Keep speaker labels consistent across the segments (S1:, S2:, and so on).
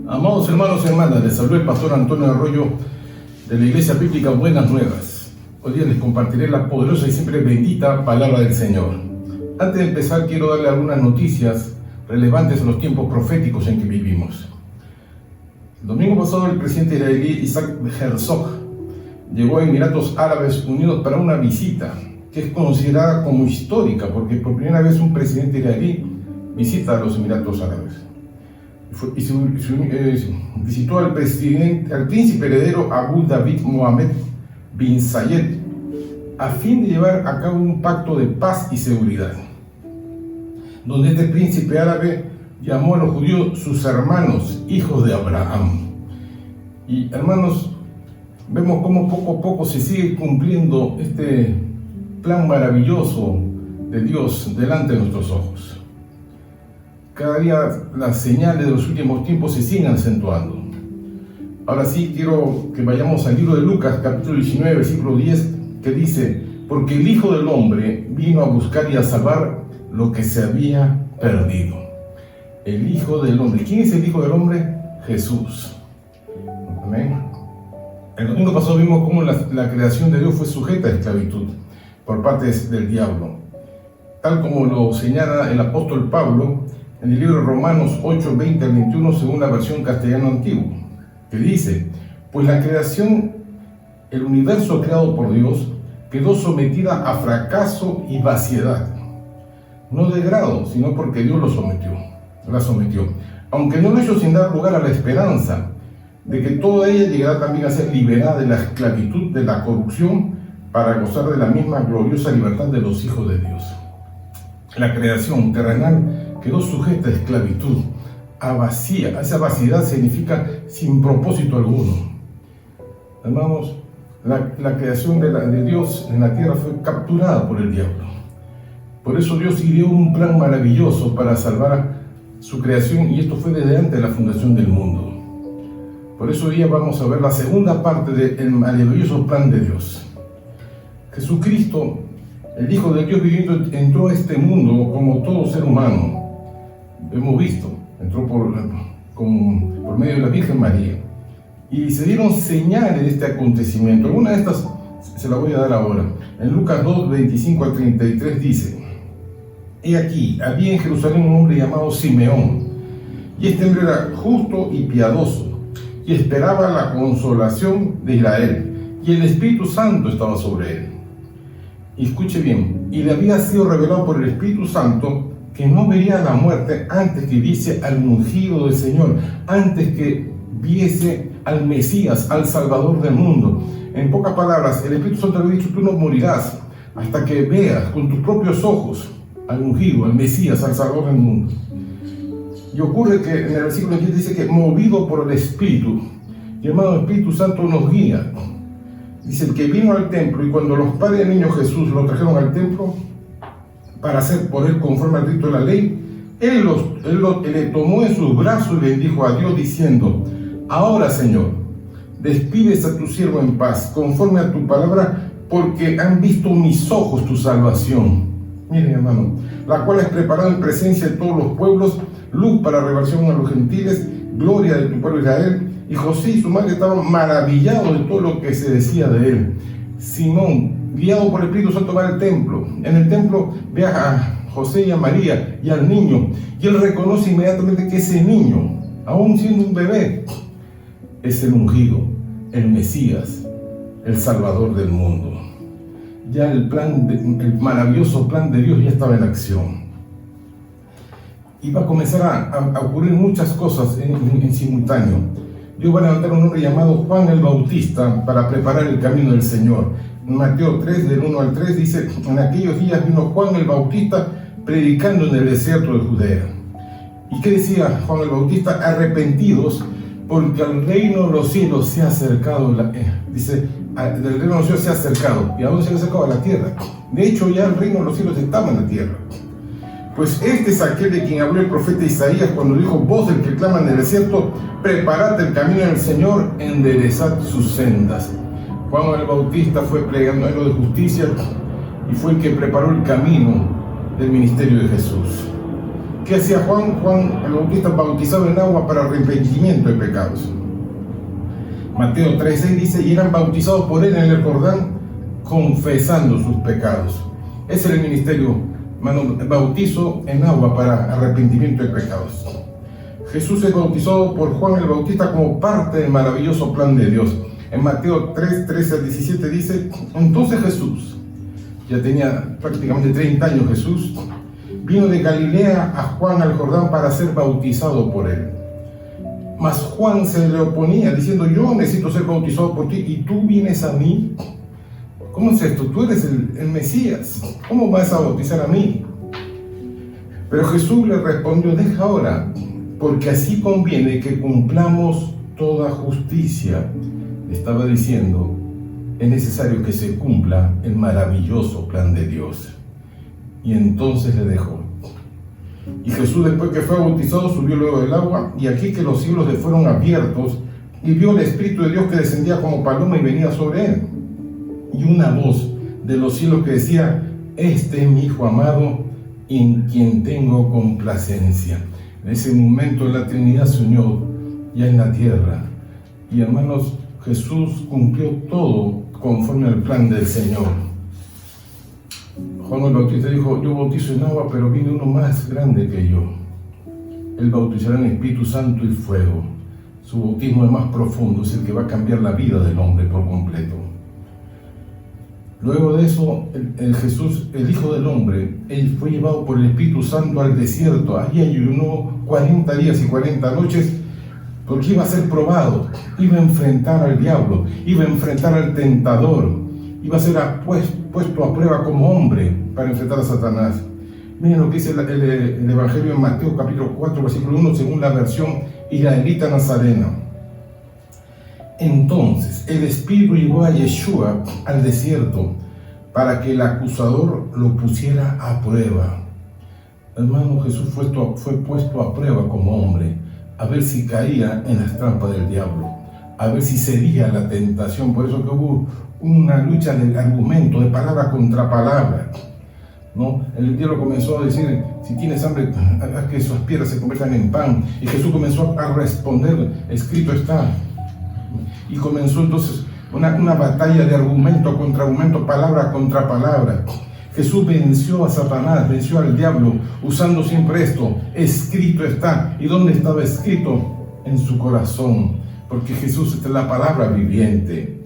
S1: Amados hermanos y hermanas, les habló el pastor Antonio Arroyo de la Iglesia Bíblica Buenas Nuevas. Hoy día les compartiré la poderosa y siempre bendita palabra del Señor. Antes de empezar, quiero darle algunas noticias relevantes en los tiempos proféticos en que vivimos. El domingo pasado, el presidente israelí Isaac Herzog llegó a Emiratos Árabes Unidos para una visita que es considerada como histórica, porque por primera vez un presidente israelí visita a los Emiratos Árabes. Visitó al príncipe heredero Abu David Mohammed bin Zayed a fin de llevar a cabo un pacto de paz y seguridad, donde este príncipe árabe llamó a los judíos sus hermanos, hijos de Abraham. Y hermanos, vemos cómo poco a poco se sigue cumpliendo este plan maravilloso de Dios delante de nuestros ojos. Cada día las señales de los últimos tiempos se siguen acentuando. Ahora sí quiero que vayamos al libro de Lucas, capítulo 19, versículo 10, que dice: porque el Hijo del Hombre vino a buscar y a salvar lo que se había perdido. El Hijo del Hombre. ¿Quién es el Hijo del Hombre? Jesús. Amén. El domingo pasado vimos cómo la creación de Dios fue sujeta a esclavitud por parte del diablo, tal como lo señala el apóstol Pablo en el libro de Romanos 8, 20 al 21, según la versión castellano antiguo, que dice: pues la creación, el universo creado por Dios, quedó sometida a fracaso y vaciedad, no de grado, sino porque Dios la sometió, aunque no lo hizo sin dar lugar a la esperanza de que toda ella llegará también a ser liberada de la esclavitud de la corrupción para gozar de la misma gloriosa libertad de los hijos de Dios. La creación terrenal quedó sujeta a esclavitud, a vacía. Esa vaciedad significa sin propósito alguno. Hermanos, la creación de Dios en la tierra fue capturada por el diablo. Por eso Dios ideó un plan maravilloso para salvar a su creación, y esto fue desde antes de la fundación del mundo. Por eso hoy día vamos a ver la segunda parte del maravilloso plan de Dios. Jesucristo, el Hijo de Dios viviendo, entró a este mundo como todo ser humano. Hemos visto, entró por medio de la Virgen María. Y se dieron señales de este acontecimiento. Alguna de estas se la voy a dar ahora. En Lucas 2, 25 al 33 dice: he aquí, había en Jerusalén un hombre llamado Simeón, y este hombre era justo y piadoso, y esperaba la consolación de Israel, y el Espíritu Santo estaba sobre él. Y escuche bien, y le había sido revelado por el Espíritu Santo que no vería la muerte antes que viese al ungido del Señor, antes que viese al Mesías, al Salvador del mundo. En pocas palabras, el Espíritu Santo le había dicho: tú no morirás hasta que veas con tus propios ojos al ungido, al Mesías, al Salvador del mundo. Y ocurre que en el versículo 10 dice que movido por el Espíritu, llamado Espíritu Santo, nos guía. Dice: el que vino al templo, y cuando los padres del niño Jesús lo trajeron al templo para hacer por él conforme al rito de la ley, él le tomó en sus brazos y bendijo a Dios diciendo: ahora, Señor, despides a tu siervo en paz, conforme a tu palabra, porque han visto mis ojos tu salvación. Miren, hermano, la cual es preparada en presencia de todos los pueblos, luz para revelación a los gentiles, gloria de tu pueblo Israel. Y José y su madre estaban maravillados de todo lo que se decía de él. Simón, guiado por el Espíritu Santo, va al templo. En el templo ve a José y a María y al niño, y él reconoce inmediatamente que ese niño, aún siendo un bebé, es el ungido, el Mesías, el Salvador del mundo. Ya el maravilloso plan de Dios ya estaba en acción. Y va a comenzar a ocurrir muchas cosas en simultáneo. Dios va a levantar un hombre llamado Juan el Bautista para preparar el camino del Señor. En Mateo 3, del 1 al 3, dice: en aquellos días vino Juan el Bautista predicando en el desierto de Judea. ¿Y qué decía Juan el Bautista? Arrepentidos, porque el reino de los cielos se ha acercado. Dice, el reino de los cielos se ha acercado. ¿Y a dónde se ha acercado? A la tierra. De hecho, ya el reino de los cielos estaba en la tierra. Pues este es aquel de quien habló el profeta Isaías cuando dijo: voz del que clama en el desierto, preparad el camino del Señor, enderezad sus sendas. Juan el Bautista fue pregando de justicia y fue el que preparó el camino del ministerio de Jesús. ¿Qué hacía Juan? Juan el Bautista bautizaba en agua para arrepentimiento de pecados. Mateo 3:6 dice, y eran bautizados por él en el Jordán, confesando sus pecados. Ese era el ministerio, bautizo en agua para arrepentimiento de pecados. Jesús es bautizado por Juan el Bautista como parte del maravilloso plan de Dios. En Mateo 3:13-17 dice, entonces Jesús, ya tenía prácticamente 30 años Jesús, vino de Galilea a Juan al Jordán para ser bautizado por él. Mas Juan se le oponía diciendo, yo necesito ser bautizado por ti y tú vienes a mí. ¿Cómo es esto? Tú eres el Mesías. ¿Cómo vas a bautizar a mí? Pero Jesús le respondió, deja ahora, porque así conviene que cumplamos toda justicia. Estaba diciendo, es necesario que se cumpla el maravilloso plan de Dios. Y entonces le dejó. Y Jesús, después que fue bautizado, subió luego del agua, y aquí que los cielos le fueron abiertos, y vio el Espíritu de Dios que descendía como paloma y venía sobre él. Y una voz de los cielos que decía, este es mi Hijo amado, en quien tengo complacencia. En ese momento la Trinidad se unió ya en la tierra. Y hermanos, Jesús cumplió todo conforme al plan del Señor. Juan el Bautista dijo, yo bautizo en agua, pero viene uno más grande que yo. Él bautizará en Espíritu Santo y fuego. Su bautismo es más profundo, es el que va a cambiar la vida del hombre por completo. Luego de eso, Jesús, el Hijo del Hombre, él fue llevado por el Espíritu Santo al desierto. Allí ayunó 40 días y 40 noches, porque iba a ser probado, iba a enfrentar al diablo, iba a enfrentar al tentador, iba a ser puesto a prueba como hombre para enfrentar a Satanás. Miren lo que dice el Evangelio en Mateo capítulo 4, versículo 1, según la versión israelita nazarena. Entonces el Espíritu llevó a Yeshua al desierto para que el acusador lo pusiera a prueba. Hermano, Jesús fue puesto a prueba como hombre, a ver si caía en las trampas del diablo, a ver si cedía a la tentación. Por eso que hubo una lucha de argumento, de palabra contra palabra, ¿no? El diablo comenzó a decir, si tienes hambre, haz que esas piedras se conviertan en pan. Y Jesús comenzó a responder, escrito está. Y comenzó entonces una batalla de argumento contra argumento, palabra contra palabra. Jesús venció a Satanás, venció al diablo, usando siempre esto, escrito está. ¿Y dónde estaba escrito? En su corazón, porque Jesús es la palabra viviente.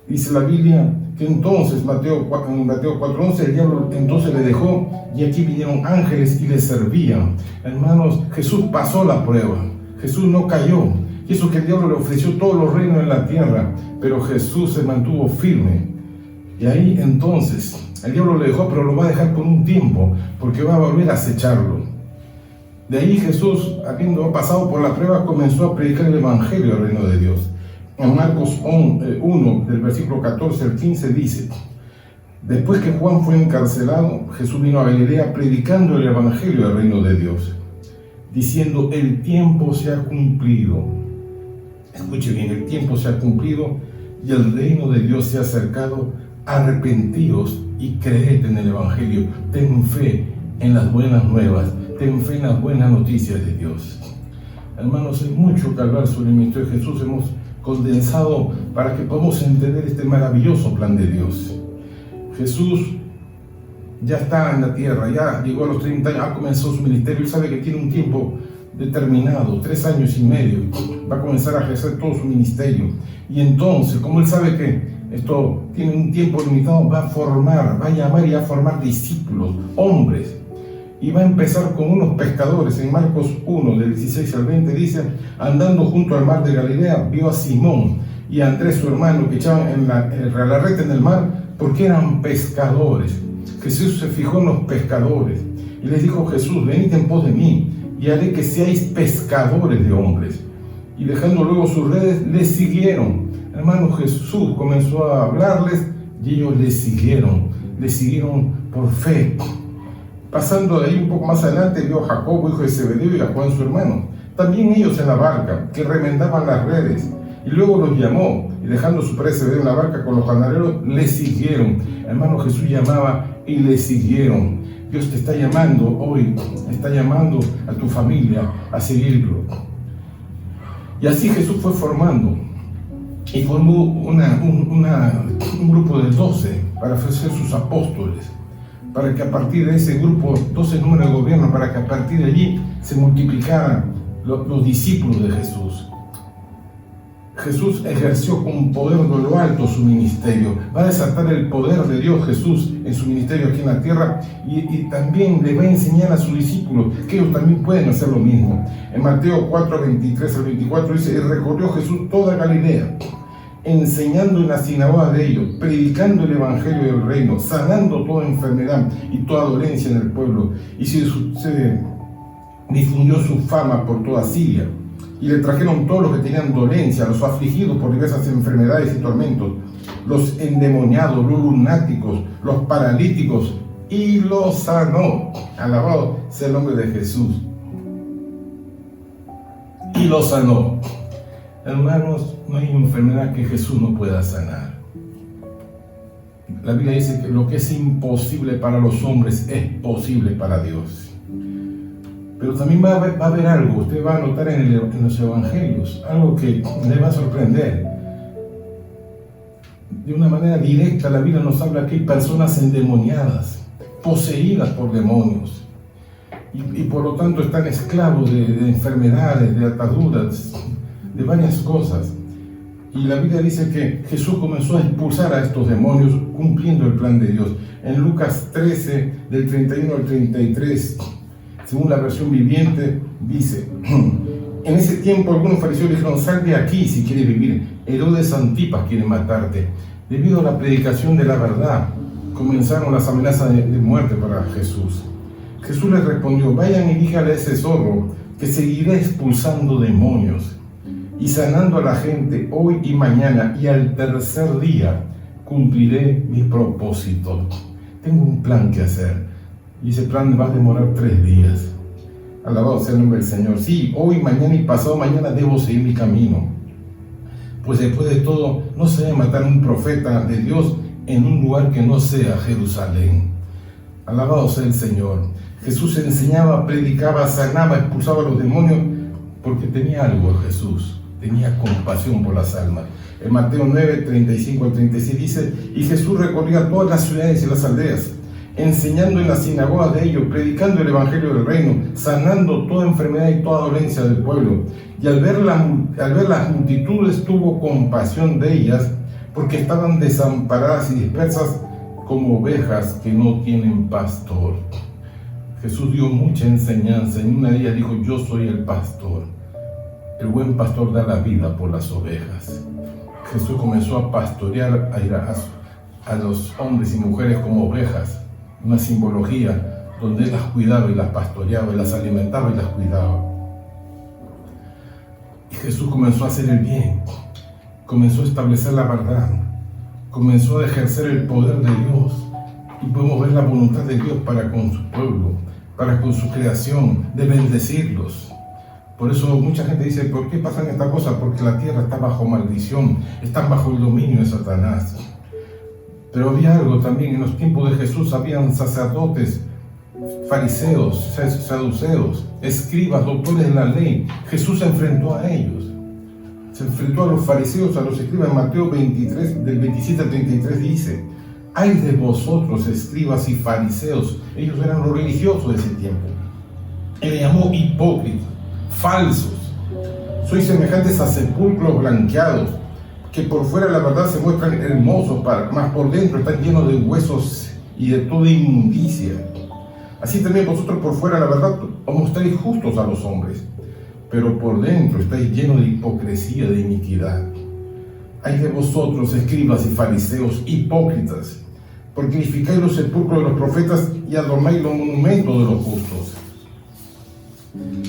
S1: Dice la Biblia que entonces, en Mateo 4:11, el diablo entonces le dejó, y aquí vinieron ángeles y le servían. Hermanos, Jesús pasó la prueba, Jesús no cayó. Y eso que el diablo le ofreció todos los reinos en la tierra, pero Jesús se mantuvo firme. Y ahí entonces, el diablo le dejó, pero lo va a dejar por un tiempo, porque va a volver a acecharlo. De ahí Jesús, habiendo pasado por la prueba, comenzó a predicar el Evangelio del reino de Dios. En Marcos 1, del versículo 14 al 15, dice, después que Juan fue encarcelado, Jesús vino a Galilea predicando el Evangelio del reino de Dios, diciendo, el tiempo se ha cumplido. Escuche bien, el tiempo se ha cumplido y el reino de Dios se ha acercado. Arrepentíos y creed en el Evangelio. Ten fe en las buenas nuevas, ten fe en las buenas noticias de Dios. Hermanos, hay mucho que hablar sobre el ministerio de Jesús. Hemos condensado para que podamos entender este maravilloso plan de Dios. Jesús ya está en la tierra, ya llegó a los 30 años, ha comenzado su ministerio y sabe que tiene un tiempo determinado, 3 años y medio, va a comenzar a ejercer todo su ministerio. Y entonces, como él sabe que esto tiene un tiempo limitado, va a llamar y va a formar discípulos, hombres, y va a empezar con unos pescadores. En Marcos 1, del 16 al 20 dice, andando junto al mar de Galilea, vio a Simón y a Andrés su hermano, que echaban la red en el mar, porque eran pescadores. Jesús se fijó en los pescadores y les dijo, Jesús, venid en pos de mí, y haré que seáis pescadores de hombres. Y dejando luego sus redes, les siguieron. Hermano, Jesús comenzó a hablarles y ellos le siguieron por fe. Pasando de ahí un poco más adelante, vio a Jacobo, hijo de Zebedeo, y a Juan su hermano, también ellos en la barca, que remendaban las redes. Y luego los llamó, y dejando su padre Zebedeo en la barca con los jornaleros, le siguieron. Hermano, Jesús llamaba y le siguieron. Dios te está llamando hoy, está llamando a tu familia a seguirlo. Y así Jesús fue formando y formó un grupo de 12 para ofrecer sus apóstoles, para que a partir de ese grupo, 12 números de gobierno, para que a partir de allí se multiplicaran los discípulos de Jesús. Jesús ejerció con poder de lo alto su ministerio. Va a desatar el poder de Dios Jesús en su ministerio aquí en la tierra y también le va a enseñar a sus discípulos que ellos también pueden hacer lo mismo. En Mateo 4, 23 al 24 dice: y recorrió Jesús toda Galilea, enseñando en las sinagogas de ellos, predicando el evangelio del reino, sanando toda enfermedad y toda dolencia en el pueblo. Y se difundió su fama por toda Siria. Y le trajeron todos los que tenían dolencia, los afligidos por diversas enfermedades y tormentos, los endemoniados, los lunáticos, los paralíticos, y los sanó. Alabado sea el nombre de Jesús. Y los sanó. Hermanos, no hay enfermedad que Jesús no pueda sanar. La Biblia dice que lo que es imposible para los hombres es posible para Dios. Pero también va a haber algo, usted va a notar en los evangelios, algo que le va a sorprender. De una manera directa, la Biblia nos habla que hay personas endemoniadas, poseídas por demonios, y por lo tanto están esclavos de enfermedades, de ataduras, de varias cosas. Y la Biblia dice que Jesús comenzó a expulsar a estos demonios cumpliendo el plan de Dios. En Lucas 13, del 31 al 33, según la versión viviente, dice: en ese tiempo algunos fariseos le dijeron: sal de aquí si quieres vivir, Herodes Antipas quiere matarte. Debido a la predicación de la verdad, comenzaron las amenazas de muerte para Jesús. Jesús les respondió: vayan y díganle a ese zorro que seguiré expulsando demonios y sanando a la gente hoy y mañana, y al tercer día cumpliré mi propósito. Tengo un plan que hacer. Y ese plan va a demorar 3 días. Alabado sea el nombre del Señor. Sí, hoy, mañana y pasado mañana debo seguir mi camino. Pues después de todo, no se debe matar a un profeta de Dios en un lugar que no sea Jerusalén. Alabado sea el Señor. Jesús enseñaba, predicaba, sanaba, expulsaba a los demonios porque tenía algo Jesús. Tenía compasión por las almas. En Mateo 9, 35 al 36 dice: y Jesús recorría todas las ciudades y las aldeas, enseñando en las sinagogas de ellos, predicando el evangelio del reino, sanando toda enfermedad y toda dolencia del pueblo. Y al ver las multitudes tuvo compasión de ellas, porque estaban desamparadas y dispersas como ovejas que no tienen pastor. Jesús dio mucha enseñanza. En una de ellas dijo: yo soy el pastor. El buen pastor da la vida por las ovejas. Jesús comenzó a pastorear a los hombres y mujeres como ovejas. Una simbología donde Él las cuidaba y las pastoreaba, y las alimentaba y las cuidaba. Y Jesús comenzó a hacer el bien, comenzó a establecer la verdad, comenzó a ejercer el poder de Dios, y podemos ver la voluntad de Dios para con su pueblo, para con su creación, de bendecirlos. Por eso mucha gente dice: ¿por qué pasan estas cosas? Porque la tierra está bajo maldición, están bajo el dominio de Satanás. Pero había algo también. En los tiempos de Jesús habían sacerdotes, fariseos, saduceos, escribas, doctores de la ley. Jesús se enfrentó a ellos. Se enfrentó a los fariseos, a los escribas. En Mateo 23, del 27 al 33 dice: ay de vosotros, escribas y fariseos. Ellos eran los religiosos de ese tiempo. Él le llamó hipócritas, falsos. Sois semejantes a sepulcros blanqueados, que por fuera la verdad se muestran hermosos, mas por dentro están llenos de huesos y de toda inmundicia. Así también vosotros por fuera la verdad os mostráis justos a los hombres, pero por dentro estáis llenos de hipocresía, de iniquidad. Ay de vosotros, escribas y fariseos, hipócritas, porque edificáis los sepulcros de los profetas y adornáis los monumentos de los justos.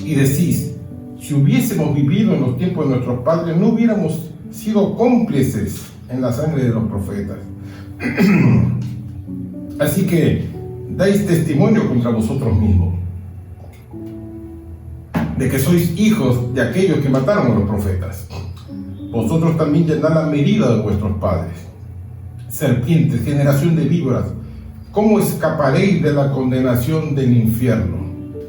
S1: Y decís: si hubiésemos vivido en los tiempos de nuestros padres, no hubiéramos sido cómplices en la sangre de los profetas. Así que dais testimonio contra vosotros mismos de que sois hijos de aquellos que mataron a los profetas. Vosotros también llenad la medida de vuestros padres. Serpientes, generación de víboras, ¿cómo escaparéis de la condenación del infierno?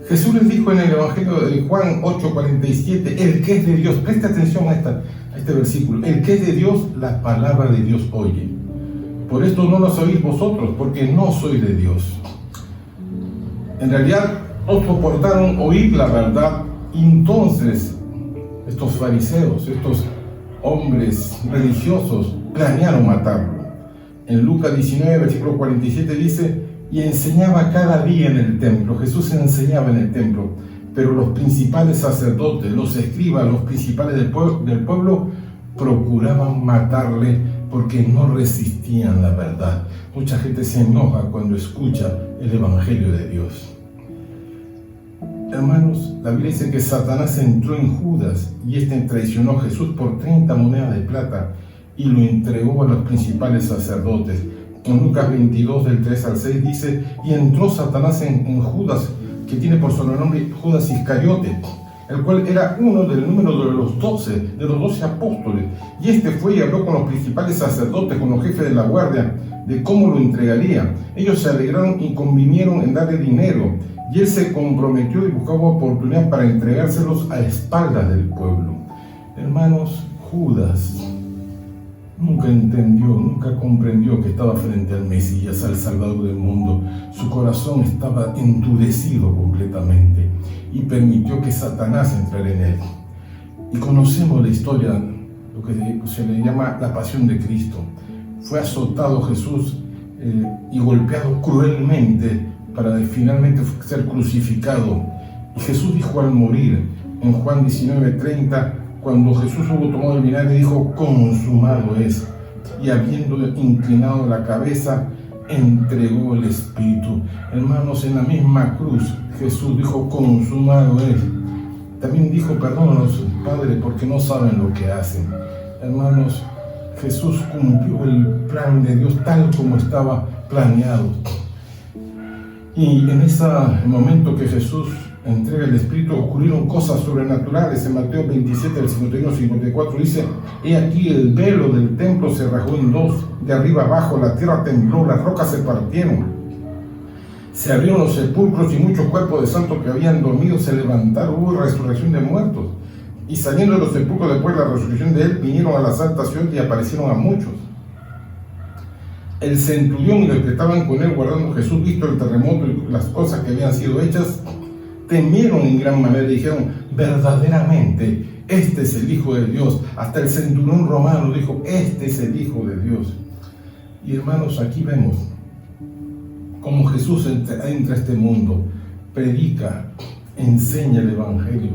S1: Jesús les dijo en el Evangelio de Juan 8:47, el que es de Dios, presta atención a este versículo, el que es de Dios, la palabra de Dios oye. Por esto no los oís vosotros, porque no sois de Dios. En realidad, no soportaron oír la verdad, y entonces estos fariseos, estos hombres religiosos, planearon matarlo. En Lucas 19, versículo 47 dice, y enseñaba cada día en el templo. Jesús enseñaba en el templo, pero los principales sacerdotes, los escribas, los principales del pueblo procuraban matarle porque no resistían la verdad. Mucha gente se enoja cuando escucha el Evangelio de Dios. Hermanos, la Biblia dice que Satanás entró en Judas y este traicionó a Jesús por 30 monedas de plata y lo entregó a los principales sacerdotes. En Lucas 22, del 3 al 6 dice, y entró Satanás en Judas, que tiene por sobrenombre Judas Iscariote, el cual era uno del número de los 12 apóstoles. Y este fue y habló con los principales sacerdotes, con los jefes de la guardia, de cómo lo entregaría. Ellos se alegraron y convinieron en darle dinero, y él se comprometió y buscaba oportunidad para entregárselos a espaldas del pueblo. Hermanos, Judas nunca entendió, nunca comprendió que estaba frente al Mesías, al Salvador del mundo. Su corazón estaba endurecido completamente y permitió que Satanás entrara en él. Y conocemos la historia, lo que se le llama la pasión de Cristo. Fue azotado Jesús y golpeado cruelmente para finalmente ser crucificado. Y Jesús dijo al morir, en Juan 19:30, cuando Jesús hubo tomado el vinagre, dijo, consumado es. Y habiendo inclinado la cabeza, entregó el Espíritu. Hermanos, en la misma cruz, Jesús dijo, consumado es. También dijo, perdónanos, Padre, porque no saben lo que hacen. Hermanos, Jesús cumplió el plan de Dios tal como estaba planeado. Y en ese momento que Jesús entrega el Espíritu, ocurrieron cosas sobrenaturales. En Mateo 27, del 51 al 54 dice, he aquí el velo del templo se rajó en dos, de arriba abajo, la tierra tembló, las rocas se partieron, se abrieron los sepulcros y muchos cuerpos de santos que habían dormido se levantaron, hubo resurrección de muertos. Y saliendo de los sepulcros después de la resurrección de él, vinieron a la santa ciudad y aparecieron a muchos. El centurión y los que estaban con él guardando a Jesús, visto el terremoto y las cosas que habían sido hechas, temieron en gran manera y dijeron, verdaderamente, este es el Hijo de Dios. Hasta el centurión romano dijo, este es el Hijo de Dios. Y hermanos, aquí vemos cómo Jesús entra a este mundo, predica, enseña el Evangelio,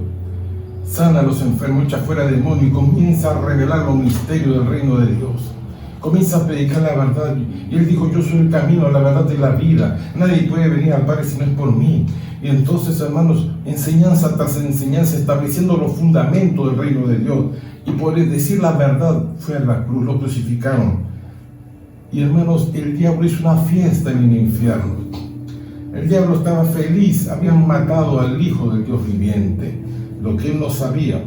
S1: sana a los enfermos, echa fuera demonios y comienza a revelar los misterios del reino de Dios. Comienza a predicar la verdad. Y él dijo, yo soy el camino, la verdad y la vida. Nadie puede venir al Padre si no es por mí. Y entonces, hermanos, enseñanza tras enseñanza, estableciendo los fundamentos del reino de Dios. Y por decir la verdad, fue a la cruz, lo crucificaron. Y hermanos, el diablo hizo una fiesta en el infierno. El diablo estaba feliz, habían matado al Hijo del Dios viviente. Lo que él no sabía,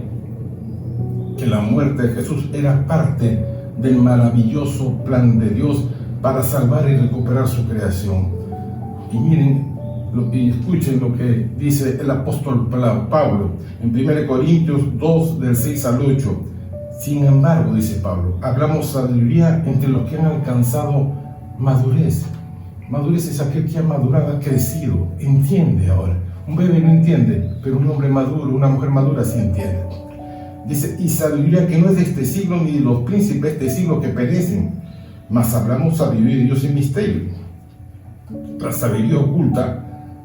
S1: que la muerte de Jesús era parte del maravilloso plan de Dios para salvar y recuperar su creación. Y miren, y escuchen lo que dice el apóstol Pablo en 1 Corintios 2, del 6 al 8. Sin embargo, dice Pablo, hablamos sabiduría entre los que han alcanzado madurez. Madurez es aquel que ha madurado, ha crecido, entiende ahora. Un bebé no entiende, pero un hombre maduro, una mujer madura sí entiende. Dice, y sabiduría que no es de este siglo ni de los príncipes de este siglo que perecen, mas hablamos sabiduría de Dios en misterio, la sabiduría oculta,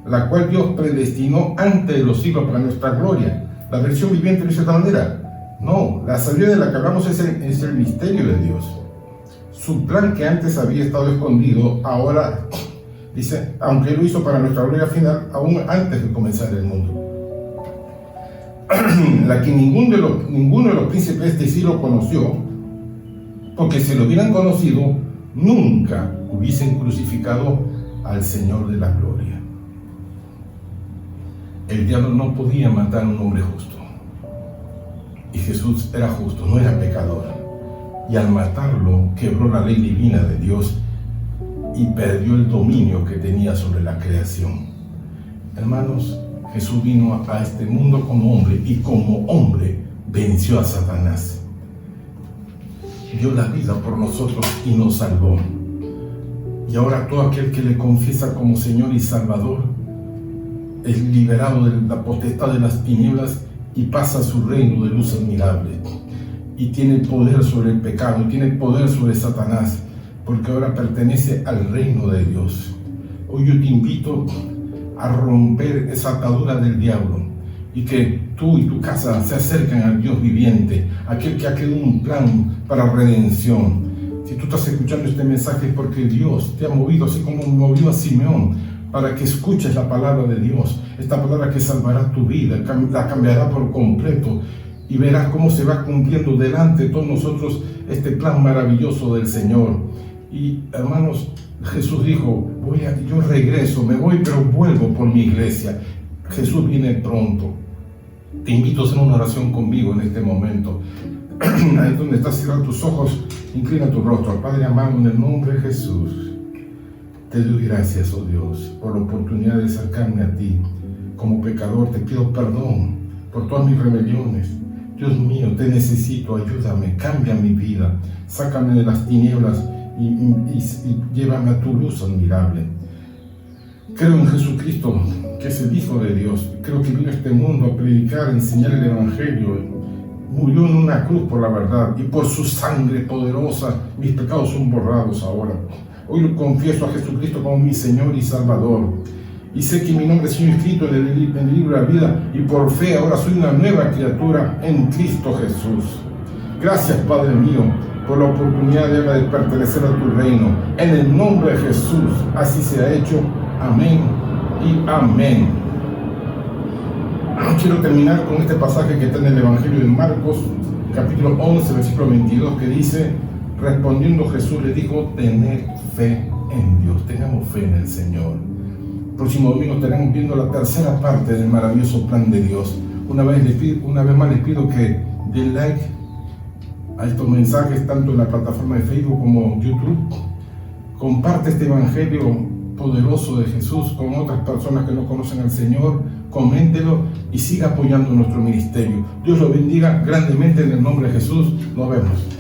S1: la cual Dios predestinó antes de los siglos para nuestra gloria. La versión viviente dice de esta manera, no, la sabiduría de la que hablamos es el misterio de Dios. Su plan que antes había estado escondido, ahora, dice, aunque lo hizo para nuestra gloria final, aún antes de comenzar el mundo. La que ninguno de los príncipes de este siglo conoció, porque si lo hubieran conocido, nunca hubiesen crucificado al Señor de la gloria. El diablo no podía matar a un hombre justo, y Jesús era justo, no era pecador, y al matarlo quebró la ley divina de Dios y perdió el dominio que tenía sobre la creación. Hermanos, Jesús vino a este mundo como hombre y como hombre venció a Satanás. Dio la vida por nosotros y nos salvó. Y ahora todo aquel que le confiesa como Señor y Salvador es liberado de la potestad de las tinieblas y pasa a su reino de luz admirable. Y tiene poder sobre el pecado, y tiene poder sobre Satanás, porque ahora pertenece al reino de Dios. Hoy yo te invito a romper esa atadura del diablo y que tú y tu casa se acerquen al Dios viviente, aquel que ha creado un plan para redención. Si tú estás escuchando este mensaje es porque Dios te ha movido, así como movió a Simeón, para que escuches la palabra de Dios, esta palabra que salvará tu vida, la cambiará por completo, y verás cómo se va cumpliendo delante de todos nosotros este plan maravilloso del Señor. Y hermanos, Jesús dijo, yo regreso, me voy, pero vuelvo por mi iglesia. Jesús viene pronto. Te invito a hacer una oración conmigo en este momento. Ahí donde estás, cierra tus ojos, inclina tu rostro. Padre amado, en el nombre de Jesús, te doy gracias, oh Dios, por la oportunidad de acercarme a ti. Como pecador te pido perdón por todas mis rebeliones. Dios mío, te necesito, ayúdame, cambia mi vida, sácame de las tinieblas y llévame a tu luz admirable. Creo en Jesucristo, que es el Hijo de Dios. Creo que vino a este mundo a predicar, a enseñar el Evangelio. Murió en una cruz por la verdad, y por su sangre poderosa mis pecados son borrados ahora. Hoy lo confieso a Jesucristo como mi Señor y Salvador. Y sé que mi nombre ha sido escrito en el libro de la vida, y por fe ahora soy una nueva criatura en Cristo Jesús. Gracias, Padre mío, por la oportunidad de pertenecer a tu reino. En el nombre de Jesús, así se ha hecho. Amén y amén. Quiero terminar con este pasaje que está en el Evangelio de Marcos, capítulo 11, versículo 22, que dice, respondiendo Jesús le dijo, tened fe en Dios, tengamos fe en el Señor. Próximo domingo estaremos viendo la tercera parte del maravilloso plan de Dios. Una vez más les pido que den like a estos mensajes, tanto en la plataforma de Facebook como YouTube. Comparte este evangelio poderoso de Jesús con otras personas que no conocen al Señor. Coméntelo y siga apoyando nuestro ministerio. Dios lo bendiga grandemente en el nombre de Jesús. Nos vemos.